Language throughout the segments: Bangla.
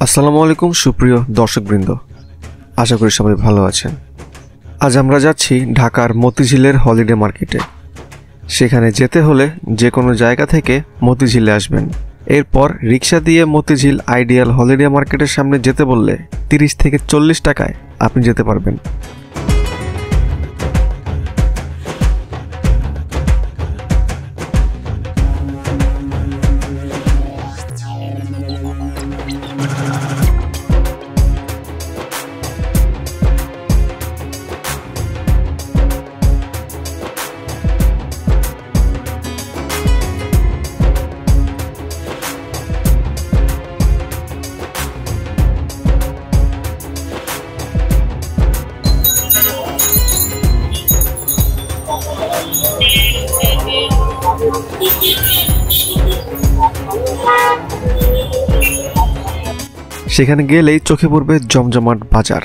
আসসালামু আলাইকুম সুপ্রিয় দর্শকবৃন্দ, আশা করি সবাই ভালো আছেন। আজ আমরা যাচ্ছি ঢাকার মতিঝিলের হলিডে মার্কেটে। সেখানে যেতে হলে যে কোনো জায়গা থেকে মতিঝিলে আসবেন। এরপর রিক্সা দিয়ে মতিঝিল আইডিয়াল হলিডে মার্কেটের সামনে যেতে বললে 30 থেকে 40 টাকায় আপনি যেতে পারবেন। সেখানে গেলেই চোখে পড়বে জমজমাট বাজার।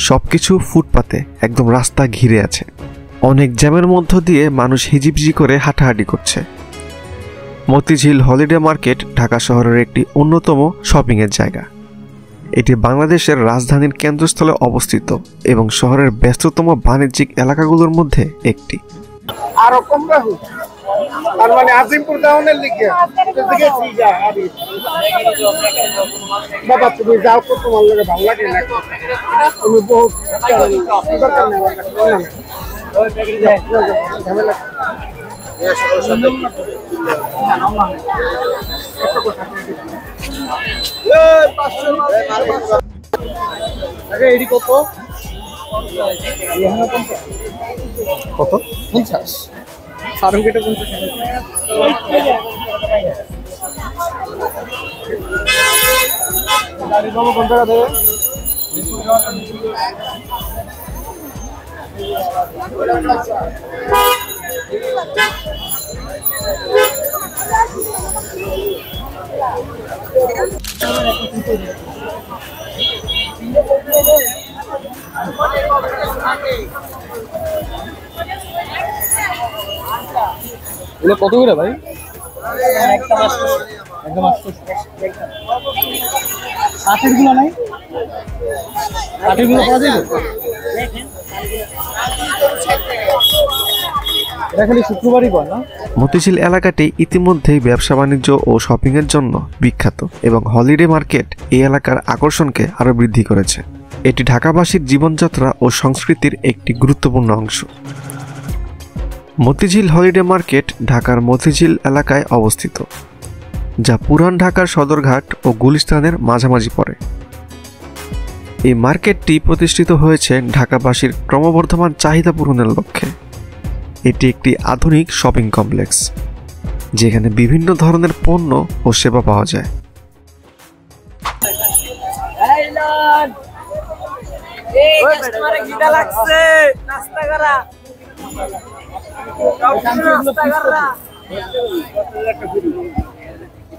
সবকিছু ফুটপাতে, একদম রাস্তা ঘিরে আছে। অনেক জ্যামের মধ্য দিয়ে মানুষ হিজিবিজি করে হাঁটাহাঁটি করছে। মতিঝিল হলিডে মার্কেট ঢাকা শহরের একটি অন্যতম শপিংয়ের জায়গা। এটি বাংলাদেশের রাজধানীর কেন্দ্রস্থলে অবস্থিত এবং শহরের ব্যস্ততম বাণিজ্যিক এলাকাগুলোর মধ্যে একটি। আর মানে আজিমপুর টাউনের লিখে দেখেছি যা আরে বাবা তুমি যাও তো তোমার লাগে ভালো লাগে না তুমি বহুত দরকার নেই ওই প্যাকেজ ঝামেলা আরে এডি কত 50 সারুন কেটে কোন গাড়ি বাবু কোন টাকা দেবে এগুলো কত করে ভাই? একদম 800 গুলো নাই? 8 গুলো পাওয়া যাবে? এটা খালি শুক্রবারই কর না? মতিঝিল এলাকাটি ইতিমধ্যেই ব্যবসা বাণিজ্য ও শপিংয়ের জন্য বিখ্যাত এবং হলিডে মার্কেট এই এলাকার আকর্ষণকে আরও বৃদ্ধি করেছে। এটি ঢাকাবাসীর জীবনযাত্রা ও সংস্কৃতির একটি গুরুত্বপূর্ণ অংশ। মতিঝিল হলিডে মার্কেট ঢাকার মতিঝিল এলাকায় অবস্থিত, যা পুরান ঢাকার সদরঘাট ও গুলিস্তানের মাঝামাঝি পড়ে। এই মার্কেটটি প্রতিষ্ঠিত হয়েছে ঢাকাবাসীর ক্রমবর্ধমান চাহিদা পূরণের লক্ষ্যে। এটি একটি আধুনিক শপিং কমপ্লেক্স, যেখানে বিভিন্ন ধরনের পণ্য ও সেবা পাওয়া যায়।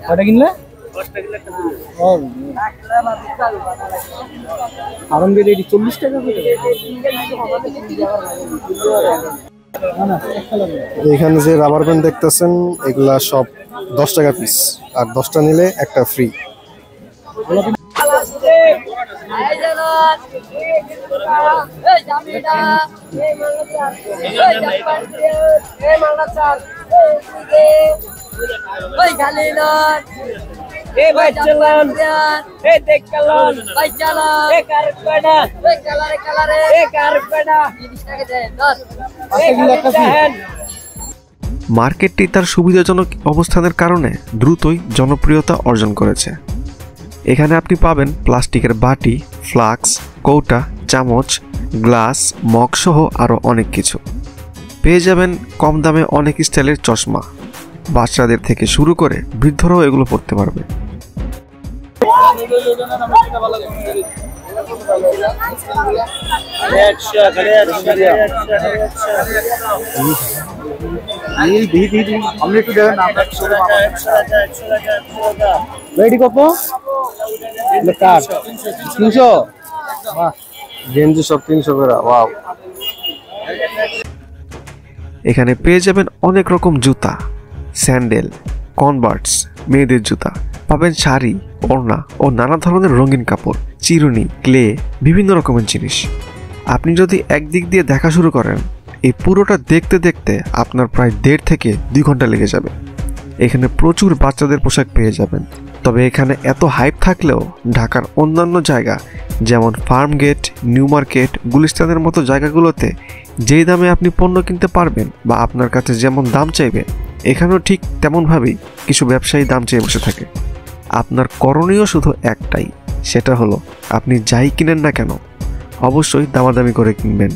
কটা কিনলে? আরাম গেলে 40 টাকা করে। এখানে যে রাবার ব্যান্ড দেখতেছেন এগুলা সব 10 টাকা পিস, আর 10টা নিলে একটা ফ্রি। মার্কেটটি তার সুবিধাজনক অবস্থানের কারণে দ্রুতই জনপ্রিয়তা অর্জন করেছে। এখানে আপনি পাবেন প্লাস্টিকের বাটি, ফ্লাস্ক, কৌটা, চামচ, গ্লাস, মগ সহ আরও অনেক কিছু। পেয়ে যাবেন কম দামে অনেক স্টাইলের চশমা। বাচ্চাদের থেকে শুরু করে বৃদ্ধরাও এগুলো পড়তে পারবে। গেঞ্জি সব 300 করে। ওয়াও, এখানে পেয়ে যাবেন অনেক রকম জুতা, স্যান্ডেল, কনভার্টস, মেয়েদের জুতা, পাবেন শাড়ি, ওড়না ও নানা ধরনের রঙিন কাপড়, চিরুনি, ক্লে, বিভিন্ন রকমের জিনিস। আপনি যদি একদিক দিয়ে দেখা শুরু করেন, এই পুরোটা দেখতে দেখতে আপনার প্রায় 1.5 থেকে 2 ঘন্টা লেগে যাবে। এখানে প্রচুর বাচ্চাদের পোশাক পেয়ে যাবেন। তবে এখানে এত হাইপ থাকলেও ঢাকার অন্যান্য জায়গা যেমন ফার্ম গেট, নিউ মার্কেট, গুলিস্তানের মতো জায়গাগুলোতে যেই দামে আপনি পণ্য কিনতে পারবেন বা আপনার কাছে যেমন দাম চাইবে, এখানেও ঠিক তেমনভাবেই কিছু ব্যবসায়ী দাম চেয়ে বসে থাকে। আপনার করণীয় শুধু একটাই, সেটা হলো আপনি যাই কিনেন না কেন অবশ্যই দামাদামি করে কিনবেন।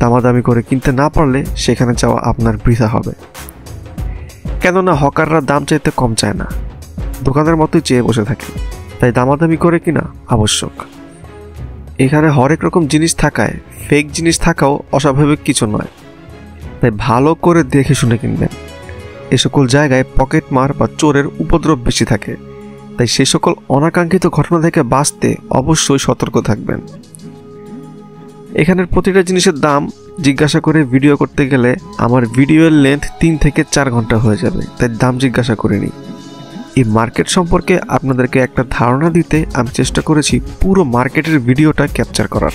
দামাদামি করে কিনতে না পারলে সেখানে যাওয়া আপনার বৃথা হবে। কেননা হকাররা দাম চাইতে কম চায় না, দোকানের মতোই চেয়ে বসে থাকে, তাই দামাদামি করে কিনা আবশ্যক। এখানে হরেক রকম জিনিস থাকায় ফেক জিনিস থাকাও অস্বাভাবিক কিছু নয়, তাই ভালো করে দেখে শুনে কিনবেন। এ সকল জায়গায় পকেটমার বা চোরের উপদ্রব বেশি থাকে, তাই সে সকল অনাকাঙ্ক্ষিত ঘটনা থেকে বাঁচতে অবশ্যই সতর্ক থাকবেন। এখানের প্রতিটা জিনিসের দাম জিজ্ঞাসা করে ভিডিও করতে গেলে আমার ভিডিওর লেন্থ 3 থেকে 4 ঘন্টা হয়ে যাবে, তাই দাম জিজ্ঞাসা করিনি। এই মার্কেট সম্পর্কে আপনাদেরকে একটা ধারণা দিতে আমি চেষ্টা করেছি পুরো মার্কেটের ভিডিওটা ক্যাপচার করার।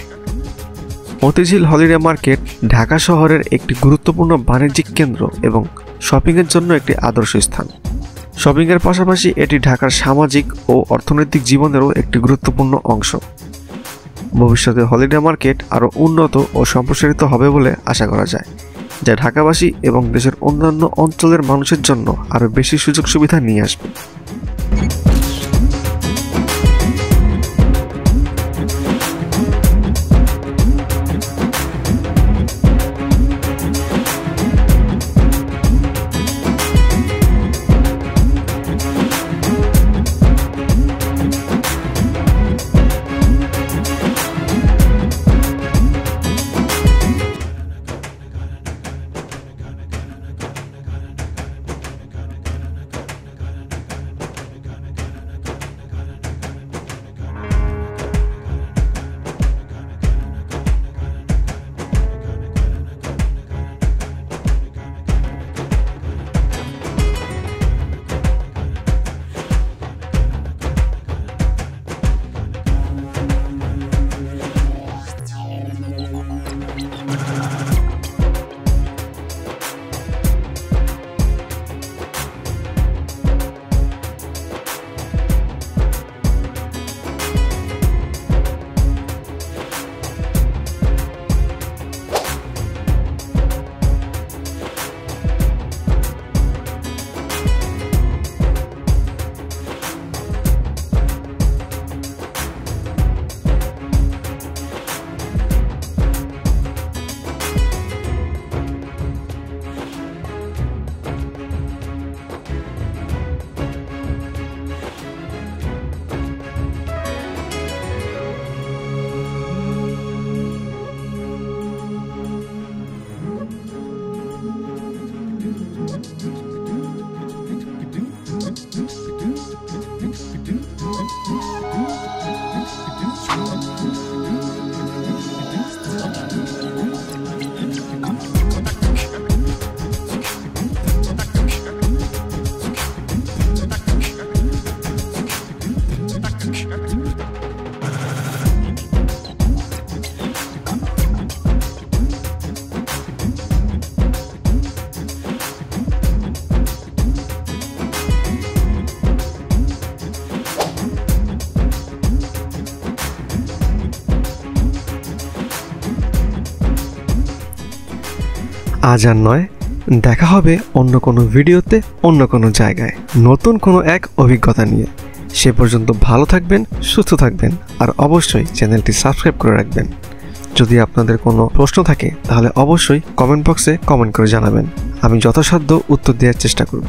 মতিঝিল হলিডে মার্কেট ঢাকা শহরের একটি গুরুত্বপূর্ণ বাণিজ্যিক কেন্দ্র এবং শপিংয়ের জন্য একটি আদর্শ স্থান। শপিংয়ের পাশাপাশি এটি ঢাকার সামাজিক ও অর্থনৈতিক জীবনেরও একটি গুরুত্বপূর্ণ অংশ। ভবিষ্যতে হলিডে মার্কেট আরও উন্নত ও সম্প্রসারিত হবে বলে আশা করা যায়, যা ঢাকাবাসী এবং দেশের অন্যান্য অঞ্চলের মানুষের জন্য আরও বেশি সুযোগ সুবিধা নিয়ে আসবে। আজ আর নয়, দেখা হবে অন্য কোনো ভিডিওতে, অন্য কোনো জায়গায়, নতুন কোনো এক অভিজ্ঞতা নিয়ে। সে পর্যন্ত ভালো থাকবেন, সুস্থ থাকবেন, আর অবশ্যই চ্যানেলটি সাবস্ক্রাইব করে রাখবেন। যদি আপনাদের কোনো প্রশ্ন থাকে তাহলে অবশ্যই কমেন্ট বক্সে কমেন্ট করে জানাবেন, আমি যথাসাধ্য উত্তর দেওয়ার চেষ্টা করব।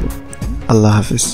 আল্লাহ হাফেজ।